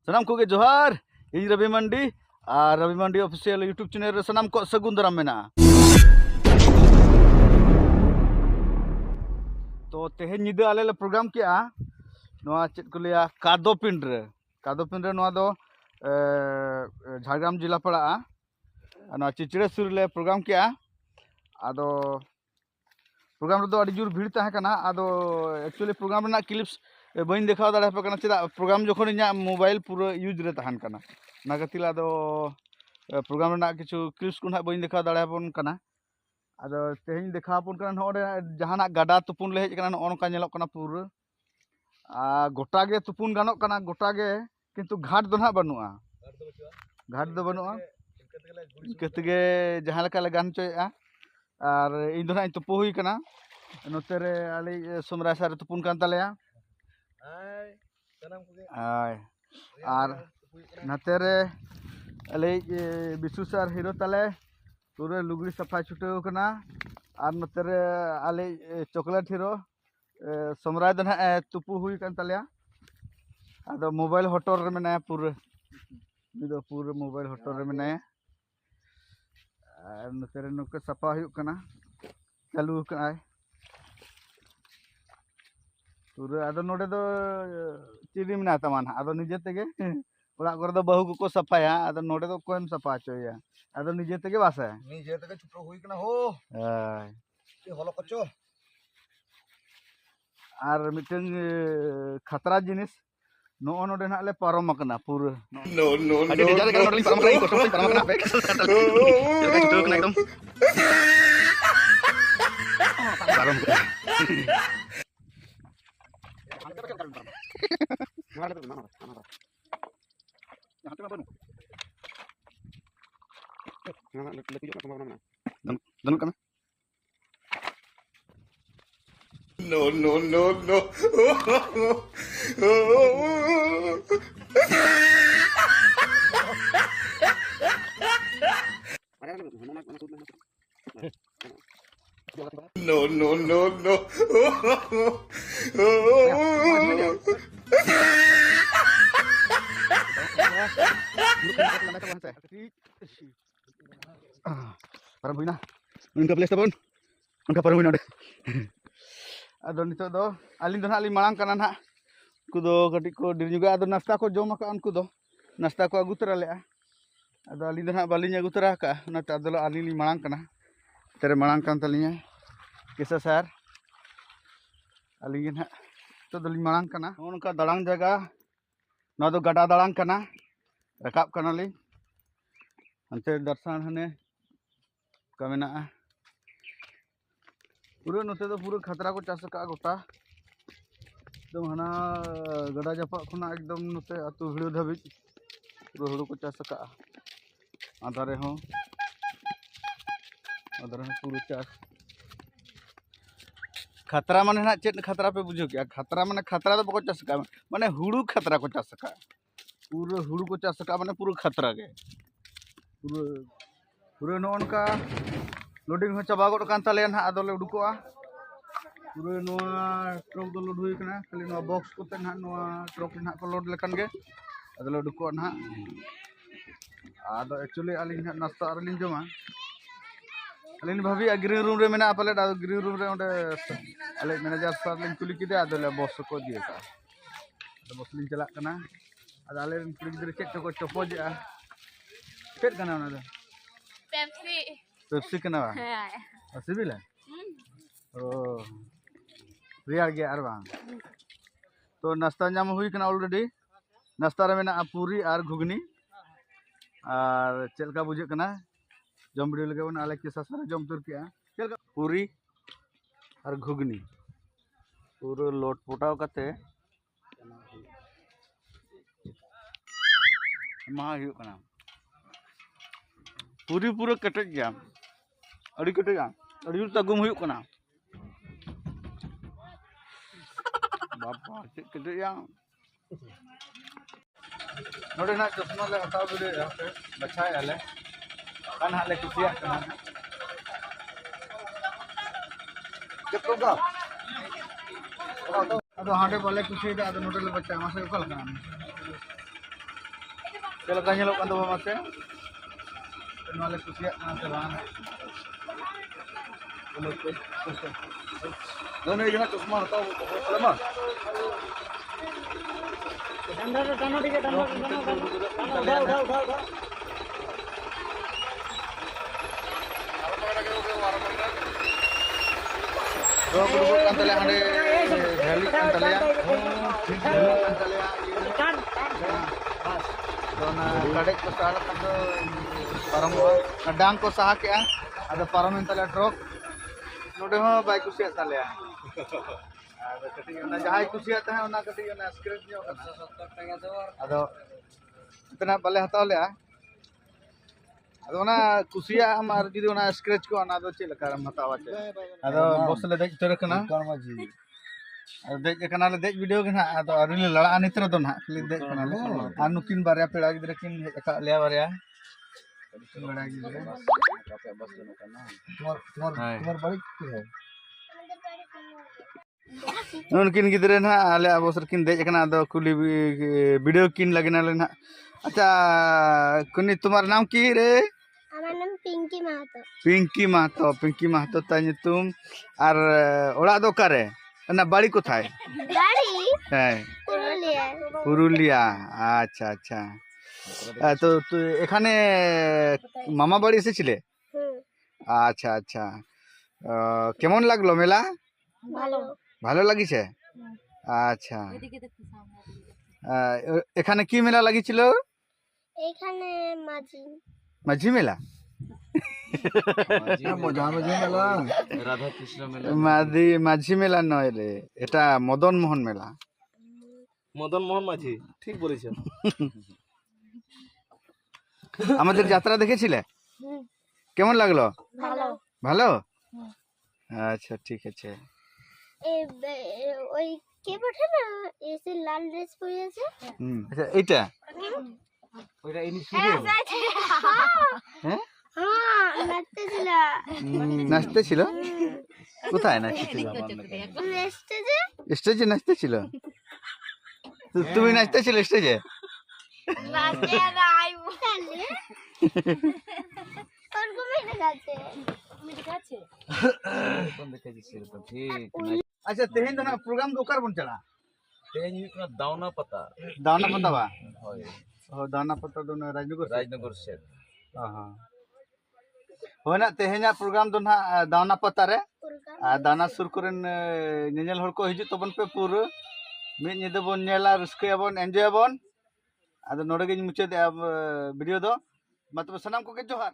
सनाम को जोहार इन रवि मंडी और रवि मंडी ऑफिशियल यूट्यूब चैनल रे सनाम को सगुन दाराम मेना। तो तेहेन निदा आले प्रोग्राम किया नोआ चेत को लिया कादोपिंड रे नोआ दो झारग्राम जिला पड़ा नोआ चिचड़े सुर ले प्रोग्राम किया आदो प्रोग्राम रे दो अड़ी जोर भीड़ ताहे कना आदो एक्चुअली प्रोग्राम रे ना क्लिप्स बइन देखा दाड़े पे कना चेदा प्रोग्राम जखन इना मोबाइल पूरा यूज रे तहन कना ना खातिर आदो प्रोग्राम रे ना किछु क्लिप्स को ना बइन देखा दाड़े आपन कना आदो तेहेन देखा आपन कना नोडे जहाना गाडा तुपुन ले हेज कना नोनका नेलोक कना पूरा गोटा गे तुपुन गानोक कना गोटा गे किंतु घाट दो ना बनुआ कतगे जहां लेका ले गान चोया और इन दो ना तुपु हुई कना नोते रे आले सोमरा सारे तुपुन कान तलेया और नाते रे आले बिसु सर हीरो तले पूरे लुगड़ी सफा छुटेव कना और नोते रे आले चॉकलेट हीरो सोमराय दो ना तुपु हुई कान तलेया आदो मोबाइल हॉटर रे मेना पूरे निदो पूरे मोबाइल हॉटर रे मेना और नोते रे नुके सफा हुई कना चालू कनाय पूरे आदो नोडे दो चिरी मेना तमान आदो निजे तेगे ओड़ा करे दो बहु को सफाया आदो नोडे दो कोएम सफा चोया आदो निजे तेगे बासे निजे तेगे छुटो हुई कना हो ए हलो कचो और मिटन खतरा जिनिस नो नोडे ना ले पारम कना पूरे नो अडी डेजार के नोडे पारम कना को पारम कना पे के छुटो कना एकदम पारम No. Parang buina, uनका प्लेस तबन, उनका parang buina दे। आदो नितो दो आलिन दो ना आलिन मांग कना ना कुदो कटी को डिर जुगा आदो नाश्ता को जमा का उनको दो नाश्ता को अगु तरा लेआ आदो आलिन दो ना बालिन अगु तरा का ना आदो आलिन ली मांग कना तेरे मांग कान तलिया किसा सर आलिन ना तो दली मांग कना उनका दलांग जगह ना दो गडा दलांग कना रकाब कना ली अंते दर्शन हने कमेना पूरे नोते तो पूरे खतरा को चाष का गोटा एकदम हना गड़ा जापा खुना एकदम नोते आतु भिड़ो धाबी पूरे हुड़ो को चाष का आधारे हो पूरे चाष खतरा माने ना चेत खतरा पे बुझो क्या खतरा माने खतरा तो बको चाष का माने हुड़ू खतरा को चाष का पूरे हुड़ू को चाष का माने पूरे खतरा के पूरे नोन का लोडिंग हो चाबा गोट कान ताले ना आदोले उडुकोआ पूरे नोआ ट्रक दो लोड हुई कना खाली नोआ बॉक्स कोते ना नोआ ट्रक ना को लोड लेकन गे आदोले उडुकोआ ना आदो एक्चुअली आलिन ना नाश्ता आलिन जमा आलिन भाभी ग्रीन रूम रे मेना पाले आदो ग्रीन रूम रे ओंडे आले मैनेजर सर लिन कुली किदे आदोले बॉस को दिए का आदो बॉस लिन चला कना आदो आले कुली गिदरे चेक को चपोजा चेक कना ना दो पेप्सी कना है सिविल है ओ रियल गे आर बांग तो नाश्ता नाम हुई कना ऑलरेडी नाश्ता रे मेना पूरी और घुगनी और चेलका बुझे कना जम वीडियो लगे बना आले के सारे जम तुर के चेलका पूरी और घुगनी पूरा लोट पोटाव कते मा हुई कना पूरी पूरा कटे गया अड़ी कटे गया अड़ी तगुम हुई कना बापा कटे गया नोडे ना चश्मा ले हटाव बिले पे बचाय आले कान हाले कुसिया कना केतोगा अदो हाडे बोले कुछ अदो नोडल बच्चा मासे उकल कना Kalau kan nyelok kan tuh masih. Kenal kusiak nanti bang. Dono ini kan cuma tahu lama. Dano dikit dano. Dua puluh kan tali ada heli kan tali ya. Kan tali ya. Kan. Dona kadek ko sa kan do parang kadang ko sa hake ada parang tali truk. Node ho bike ko siya tali ya. Ada kati na jahay ko siya ta na kati na scratch nyo kana. Ado itna bale hataw le ado na kusiya amar jidi na scratch ko na do chila karam hatawa che ado bosle dej tere kana ado dej kana le dej video kana ado arile lada anitra do na kli dej kana le anu kin barya peda gidre kin eka le barya lada gidre तुम्हार बाड़ी की है उनकिन गिदरे ना आले अवसर किन देज कना ado कुली वीडियो किन लगना ले ना अच्छा कुनी तुम्हार नाम की रे আমার নাম পিঙ্কি মাহাতো। पिंकी महतो ता तुम और ओड़ा दो करे ना बाड़ी কোথায় বাড়ি হ্যাঁ পুরুলিয়া। পুরুলিয়া আচ্ছা আচ্ছা তো তো এখানে মামা বাড়ি এসেছিলে হুম, আচ্ছা আচ্ছা কেমন লাগলো মেলা ভালো। ভালো লাগিছে আচ্ছা এখানে কি মেলা লাগিছিল এইখানে মাঝি মাঝি মেলা মাঝি মেলা নয় রে এটা মদন মোহন মেলা মদন মোহন মাঝি ঠিক বলেছেন আমাদের যাত্রা দেখেছিলে হুম, কেমন লাগলো ভালো। ভালো আচ্ছা ঠিক আছে ওই কে পাঠে না এসে লাল ড্রেস পরে আছে। আচ্ছা এইটা ওইটা ইনি হ্যাঁ হ্যাঁ, নাচতেছিল। নাচতেছিল কোথায় নাচতেছিল স্টেজে। স্টেজে নাচতেছিল তুমি নাচতেছিলে স্টেজে নাচে নাই বলে তোর ঘুমিয়ে গেছে। কোন দেখে দিছি এরকম ঠিক আচ্ছা তেহেন তো না প্রোগ্রাম দো কার বন চলা তেহেন হুᱭᱩᱜ ᱠᱟᱱᱟ দাওনা পাতা দানা পাতা বা হয় ও দানা পাতা দো না রাজনগর রাজনগর সেট हाँ होना तेहेना प्रोग्राम दो ना दाना पता रे दाना सुर करन नेनेल हर को हिजु तबन पे पूरा मिद निदे बन नेला रस्कयाबन एन्जॉयबन आदो नोडे गे मुचे वीडियो दो मतलब सनाम को के जोहार।